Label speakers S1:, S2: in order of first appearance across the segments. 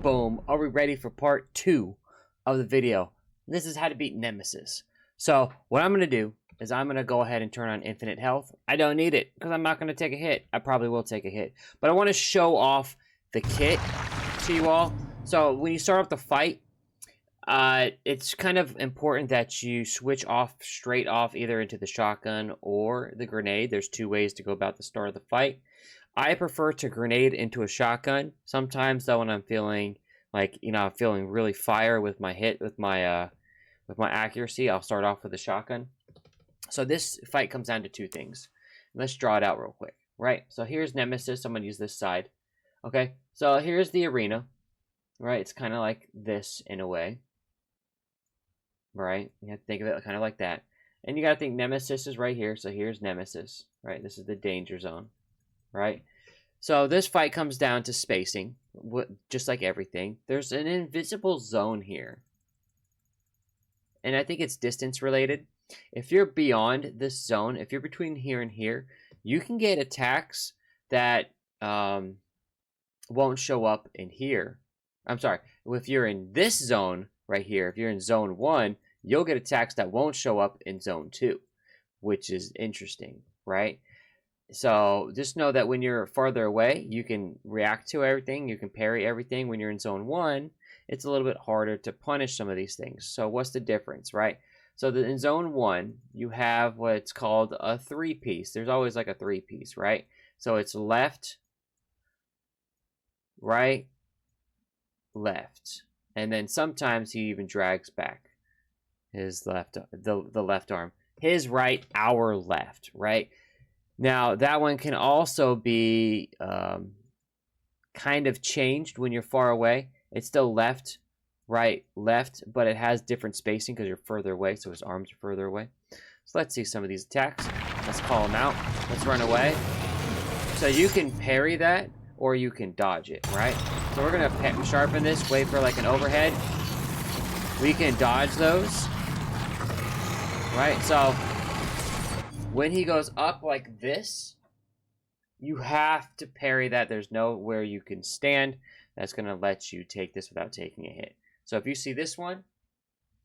S1: Boom. Are we ready for part 2 of the video? This is how to beat Nemesis. So what I'm going to do is I'm going to go ahead and turn on infinite health. I don't need it because I'm not going to take a hit. I probably will take a hit. But I want to show off the kit to you all. So when you start off the fight, it's kind of important that you switch off straight off either into the shotgun or the grenade. There's 2 ways to go about the start of the fight. I prefer to grenade into a shotgun. Sometimes though, when I'm feeling like, I'm feeling really fire with my hit, with my accuracy, I'll start off with a shotgun. So this fight comes down to 2 things. Let's draw it out real quick, right? So here's Nemesis. I'm gonna use this side. Okay, so here's the arena, right? It's kind of like this in a way, right? You have to think of it kind of like that. And you gotta think Nemesis is right here. So here's Nemesis, right? This is the danger zone. Right? So this fight comes down to spacing, just like everything. There's an invisible zone here. And I think it's distance related. If you're beyond this zone, if you're between here and here, you can get attacks that won't show up in here. I'm sorry. If you're in this zone right here, if you're in zone 1, you'll get attacks that won't show up in zone 2, which is interesting, right? So just know that when you're farther away, you can react to everything. You can parry everything. When you're in zone 1, it's a little bit harder to punish some of these things. So what's the difference, right? So in zone 1, you have what's called a 3-piece. There's always like a 3-piece, right? So it's left, right, left. And then sometimes he even drags back his left, the left arm. His right, our left, right? Now, that one can also be kind of changed when you're far away. It's still left, right, left, but it has different spacing because you're further away, so his arms are further away. So let's see some of these attacks. Let's call them out. Let's run away. So you can parry that, or you can dodge it, right? So we're going to sharpen this, wait for like an overhead. We can dodge those, right? So when he goes up like this, you have to parry that. There's nowhere you can stand that's going to let you take this without taking a hit. So if you see this one,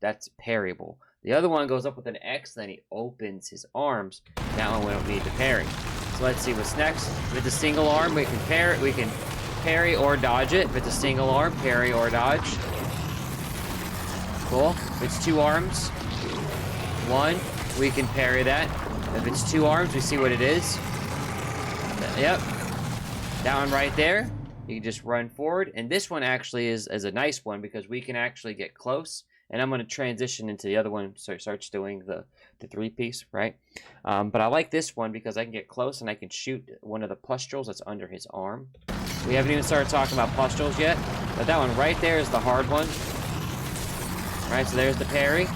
S1: that's parryable. The other one goes up with an X, then he opens his arms. That one we don't need to parry. So let's see what's next. With the single arm, we can parry or dodge it. If it's a single arm, parry or dodge. Cool. If it's 2 arms, 1, we can parry that. If it's 2 arms, we see what it is. Yep. That one right there. You can just run forward. And this one actually is a nice one because we can actually get close. And I'm going to transition into the other one so it starts doing the 3-piece, right? But I like this one because I can get close and I can shoot one of the pustules that's under his arm. We haven't even started talking about pustules yet. But that one right there is the hard one. All right, so there's the parry.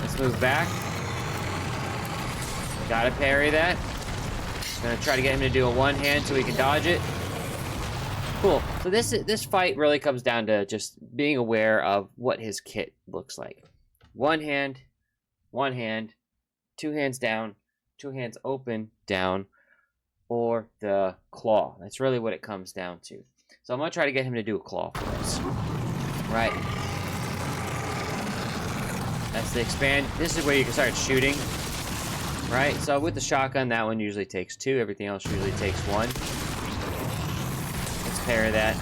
S1: Let's move back. Gotta parry that. Gonna try to get him to do a one-hand so we can dodge it. Cool. So this fight really comes down to just being aware of what his kit looks like. 1 hand, 1 hand, 2 hands down, 2 hands open, down, or the claw. That's really what it comes down to. So I'm gonna try to get him to do a claw for us. Right. That's the expand. This is where you can start shooting. Right, so with the shotgun, that one usually takes 2. Everything else usually takes 1. Let's parry that.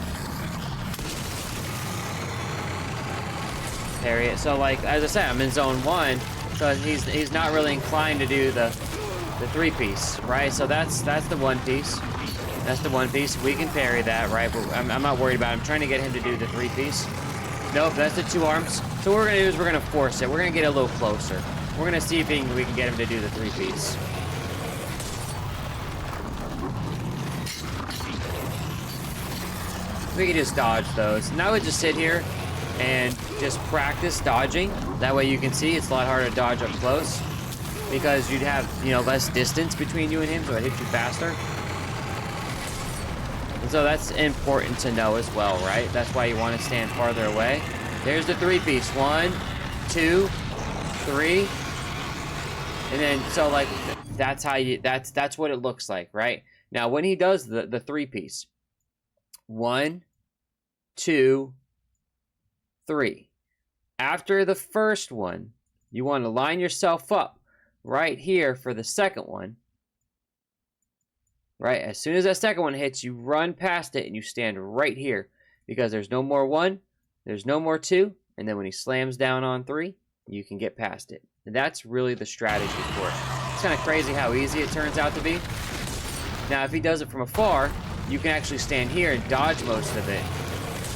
S1: Parry it. So, like, as I said, I'm in zone 1, so he's not really inclined to do the 3-piece, right? So that's the 1-piece. That's the 1-piece. We can parry that, right? But I'm not worried about it. I'm trying to get him to do the 3-piece. Nope, that's the 2 arms. So what we're gonna do is we're gonna force it. We're gonna get a little closer. We're going to see if we can get him to do the 3-piece. We can just dodge those. And I would just sit here and just practice dodging. That way you can see it's a lot harder to dodge up close. Because you'd have, less distance between you and him, so it hits you faster. And so that's important to know as well, right? That's why you want to stand farther away. There's the 3-piece. 1, 2, 3. And then, so like, that's how you, that's what it looks like, right? Now, when he does the 3-piece, 1, 2, 3. After the first one, you want to line yourself up right here for the second one. Right? As soon as that second one hits, you run past it and you stand right here. Because there's no more 1, there's no more 2, and then when he slams down on 3, you can get past it. And that's really the strategy for it. It's kind of crazy how easy it turns out to be. Now, if he does it from afar, you can actually stand here and dodge most of it.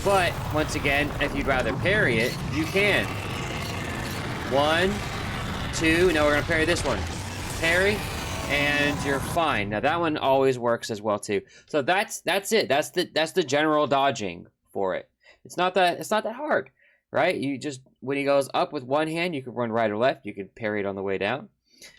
S1: But, once again, if you'd rather parry it, you can. 1, 2, now we're going to parry this one. Parry, and you're fine. Now, that one always works as well, too. So that's it. That's the general dodging for it. It's not that hard, right? You just, when he goes up with one hand, you can run right or left. You can parry it on the way down.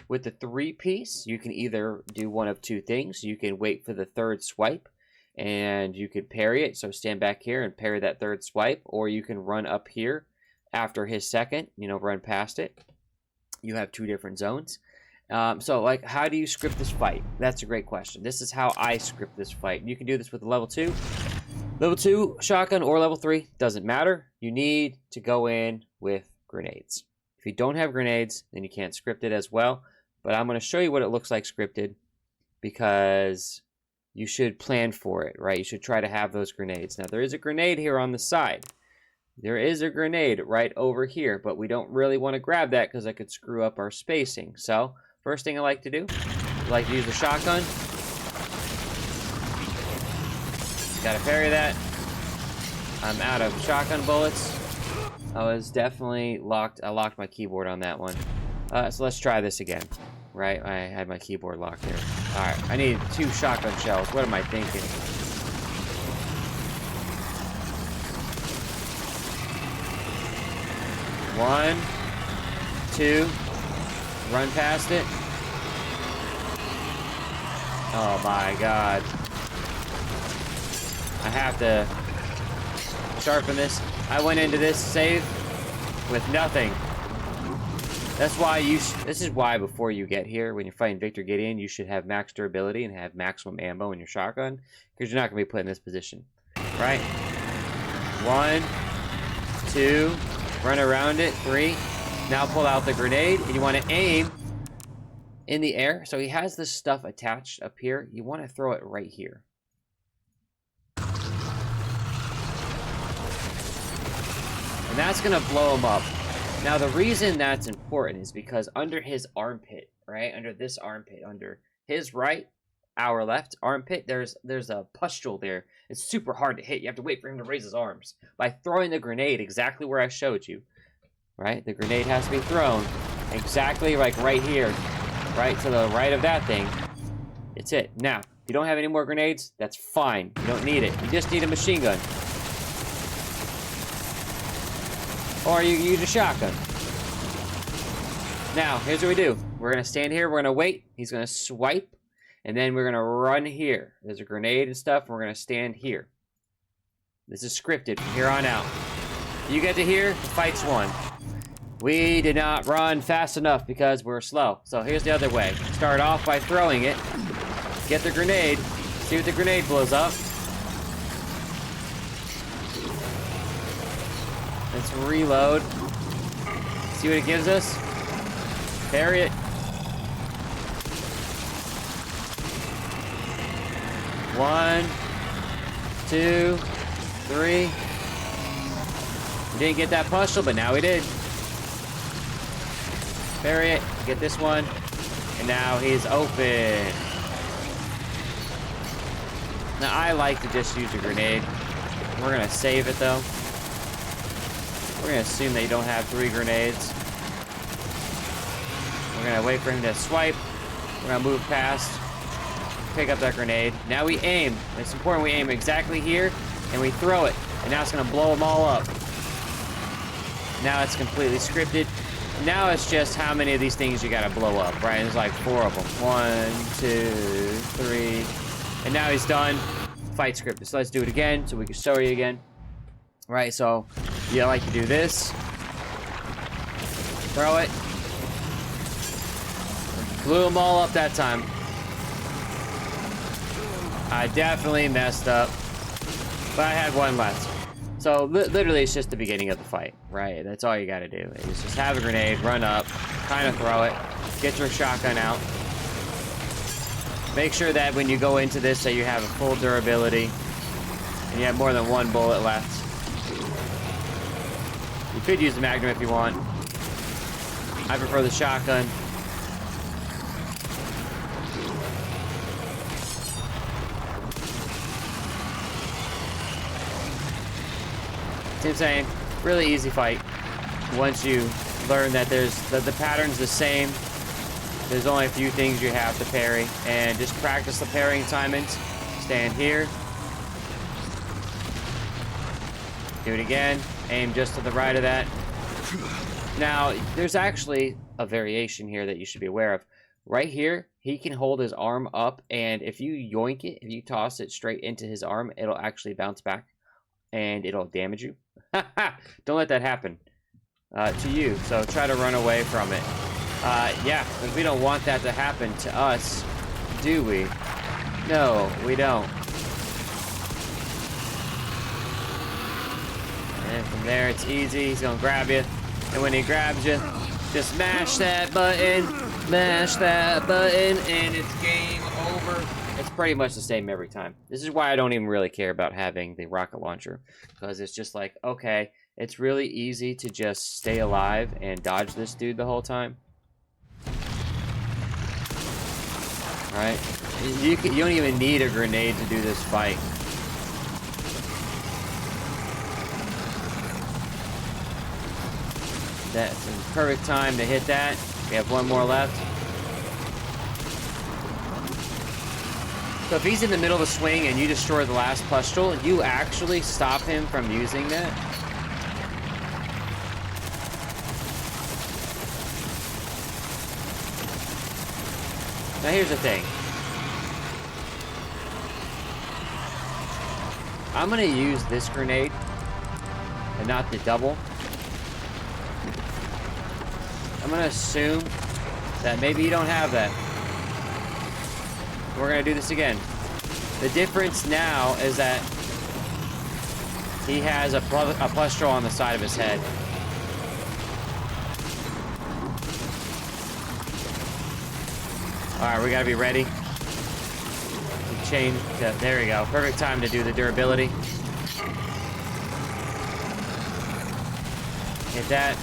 S1: With the 3-piece, you can either do one of 2 things. You can wait for the third swipe, and you could parry it. So stand back here and parry that third swipe, or you can run up here after his second, run past it. You have 2 different zones. So, like, how do you script this fight? That's a great question. This is how I script this fight. You can do this with a level 2. Level 2 shotgun or level 3, doesn't matter. You need to go in with grenades. If you don't have grenades, then you can't script it as well. But I'm going to show you what it looks like scripted, because you should plan for it, right? You should try to have those grenades. Now, there is a grenade here on the side. There is a grenade right over here, but we don't really want to grab that because that could screw up our spacing. So, first thing I like to do, I like to use the shotgun. Gotta parry that. I'm out of shotgun bullets. I was definitely locked. I locked my keyboard on that one. So let's try this again. Right? I had my keyboard locked there. Alright, I need 2 shotgun shells. What am I thinking? One, 2, run past it. Oh my god. I have to sharpen this. I went into this save with nothing. That's why this is why before you get here, when you're fighting Victor Gideon, you should have max durability and have maximum ammo in your shotgun, because you're not going to be put in this position. Right? 1, 2, run around it, 3. Now pull out the grenade, and you want to aim in the air. So he has this stuff attached up here. You want to throw it right here. And that's going to blow him up. Now, the reason that's important is because under his armpit, right? Under this armpit, under his right, our left armpit, there's a pustule there. It's super hard to hit. You have to wait for him to raise his arms. By throwing the grenade exactly where I showed you, right? The grenade has to be thrown exactly like right here, right to the right of that thing. It's it. Now, if you don't have any more grenades, that's fine. You don't need it. You just need a machine gun. Or you use a shotgun. Now, here's what we do. We're going to stand here. We're going to wait. He's going to swipe. And then we're going to run here. There's a grenade and stuff. And we're going to stand here. This is scripted from here on out. You get to here, the fight's won. We did not run fast enough because we're slow. So here's the other way. Start off by throwing it. Get the grenade. See what the grenade blows up. Let's reload. See what it gives us. Parry it. 1, 2, 3. We didn't get that pustule, but now we did. Parry it. Get this one. And now he's open. Now I like to just use a grenade. We're going to save it though. We're going to assume that you don't have 3 grenades. We're going to wait for him to swipe. We're going to move past. Pick up that grenade. Now we aim. It's important we aim exactly here. And we throw it. And now it's going to blow them all up. Now it's completely scripted. Now it's just how many of these things you got to blow up, right? There's like 4 of them. 1, 2, 3. And now he's done. Fight scripted. So let's do it again so we can show you again. Right, so you like to do this. Throw it. Blew them all up that time. I definitely messed up. But I had one left. So literally, it's just the beginning of the fight, right? That's all you gotta do. Is just have a grenade, run up, kind of throw it, get your shotgun out. Make sure that when you go into this that you have a full durability and you have more than one bullet left. You could use the Magnum if you want. I prefer the shotgun. See what I'm saying? Really easy fight. Once you learn that there's the pattern's the same, there's only a few things you have to parry, and just practice the parrying timings. Stand here. Do it again. Aim just to the right of that. Now, there's actually a variation here that you should be aware of. Right here, he can hold his arm up, and if you yoink it, if you toss it straight into his arm, it'll actually bounce back, and it'll damage you. Don't let that happen to you, so try to run away from it. Yeah, because we don't want that to happen to us, do we? No, we don't. And from there, it's easy. He's gonna grab you. And when he grabs you, just mash that button, and it's game over. It's pretty much the same every time. This is why I don't even really care about having the rocket launcher. Because it's just like, okay, it's really easy to just stay alive and dodge this dude the whole time. Right? You don't even need a grenade to do this fight. That's a perfect time to hit that. We have one more left. So if he's in the middle of a swing and you destroy the last pustule, you actually stop him from using that. Now here's the thing. I'm gonna use this grenade and not the double. I'm gonna assume that maybe you don't have that. We're gonna do this again. The difference now is that he has a pustule on the side of his head. Alright, we gotta be ready. Change to, there we go. Perfect time to do the durability. Hit that.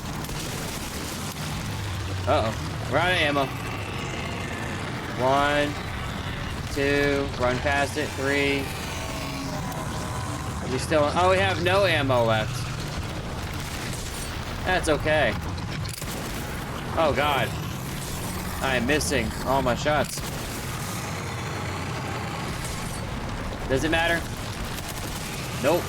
S1: Uh-oh. We're out of ammo. 1, 2, run past it. 3. Are we still? Oh, we have no ammo left. That's okay. Oh, God. I am missing all my shots. Does it matter? Nope.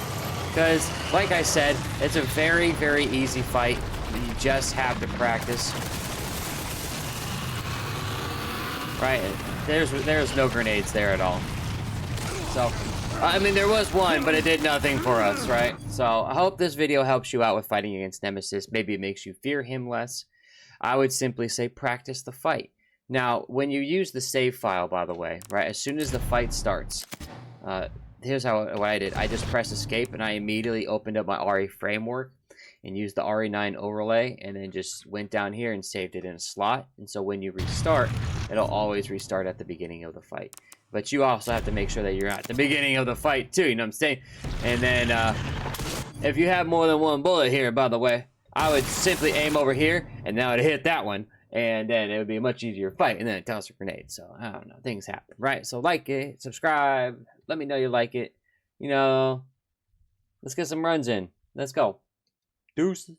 S1: Because, like I said, it's a very, very easy fight. You just have to practice. Right? There's no grenades there at all. So, I mean, there was one, but it did nothing for us, right? So, I hope this video helps you out with fighting against Nemesis. Maybe it makes you fear him less. I would simply say practice the fight. Now, when you use the save file, by the way, right, as soon as the fight starts, here's what I did. I just pressed escape, and I immediately opened up my RE framework and used the RE9 overlay, and then just went down here and saved it in a slot. And so when you restart, it'll always restart at the beginning of the fight. But you also have to make sure that you're at the beginning of the fight, too, you know what I'm saying? And then, if you have more than one bullet here, by the way, I would simply aim over here, and now I'd hit that one, and then it would be a much easier fight, and then toss a grenade. So, I don't know, things happen, right? So like it, subscribe, let me know you like it. You know, let's get some runs in. Let's go. Deuces.